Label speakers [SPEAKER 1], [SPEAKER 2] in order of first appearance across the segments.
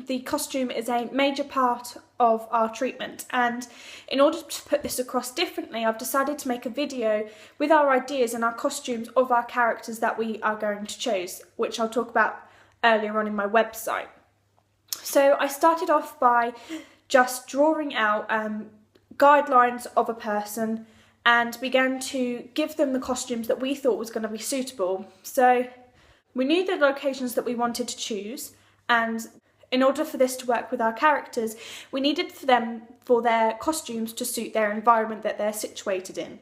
[SPEAKER 1] the costume is a major part of our treatment, and in order to put this across differently, I've decided to make a video with our ideas and our costumes of our characters that we are going to choose, which I'll talk about earlier on in my website. So I started off by just drawing out guidelines of a person and began to give them the costumes that we thought was going to be suitable. So we knew the locations that we wanted to choose, and in order for this to work with our characters, we needed for their costumes to suit their environment that they're situated in.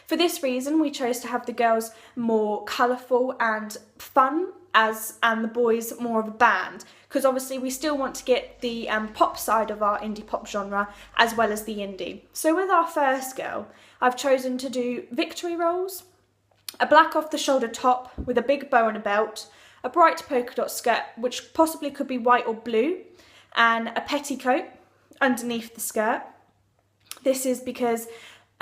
[SPEAKER 1] For this reason, we chose to have the girls more colourful and fun, and the boys more of a band, because obviously we still want to get the pop side of our indie pop genre as well as the indie. So with our first girl, I've chosen to do victory rolls, a black off the shoulder top with a big bow and a belt, a bright polka dot skirt which possibly could be white or blue, and a petticoat underneath the skirt. This is because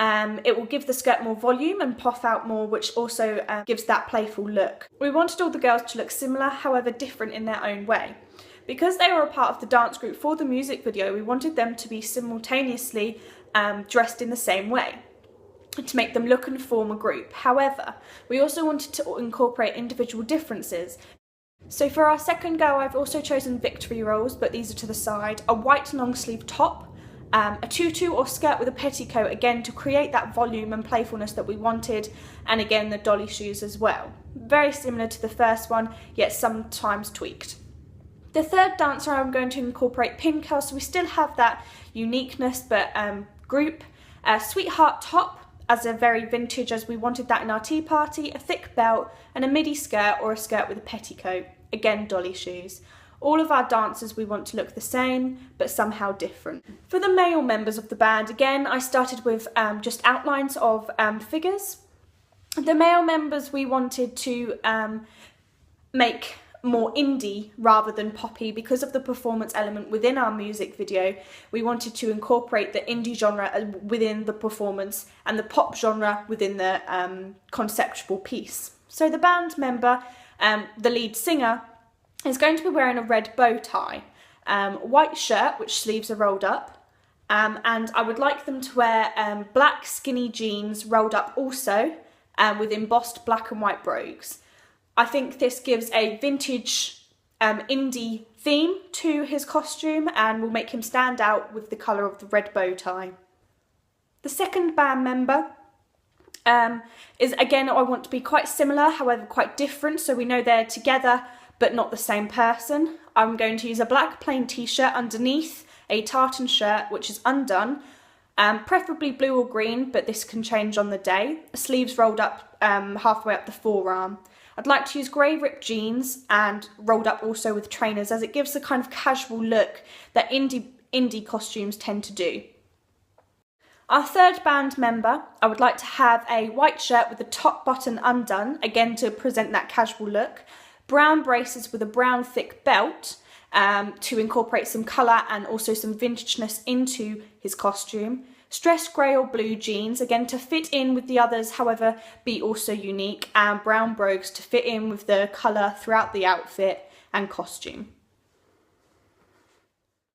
[SPEAKER 1] it will give the skirt more volume and puff out more, which also gives that playful look. We wanted all the girls to look similar, however different in their own way. Because they were a part of the dance group for the music video, we wanted them to be simultaneously dressed in the same way to make them look and form a group. However, we also wanted to incorporate individual differences. So for our second girl, I've also chosen victory rolls, but these are to the side, a white long sleeve top, a tutu or skirt with a petticoat, again to create that volume and playfulness that we wanted, and again the dolly shoes as well. Very similar to the first one, yet sometimes tweaked. The third dancer, I'm going to incorporate pin curls, so we still have that uniqueness but group. A sweetheart top, as a very vintage as we wanted that in our tea party, a thick belt, and a midi skirt or a skirt with a petticoat, again dolly shoes. All of our dancers we want to look the same, but somehow different. For the male members of the band, again, I started with just outlines of figures. The male members we wanted to make more indie rather than poppy because of the performance element within our music video. We wanted to incorporate the indie genre within the performance and the pop genre within the conceptual piece. So the band member, the lead singer, is going to be wearing a red bow tie, white shirt which sleeves are rolled up, and I would like them to wear black skinny jeans rolled up also with embossed black and white brogues. I think this gives a vintage indie theme to his costume and will make him stand out with the colour of the red bow tie. The second band member is, again, I want to be quite similar, however quite different, so we know they're together but not the same person. I'm going to use a black plain t-shirt underneath a tartan shirt which is undone, preferably blue or green, but this can change on the day. Sleeves rolled up halfway up the forearm. I'd like to use grey ripped jeans and rolled up also with trainers, as it gives the kind of casual look that indie costumes tend to do. Our third band member, I would like to have a white shirt with the top button undone, again to present that casual look. Brown braces with a brown thick belt to incorporate some colour and also some vintageness into his costume. Stressed grey or blue jeans, again to fit in with the others, however be also unique, and brown brogues to fit in with the colour throughout the outfit and costume.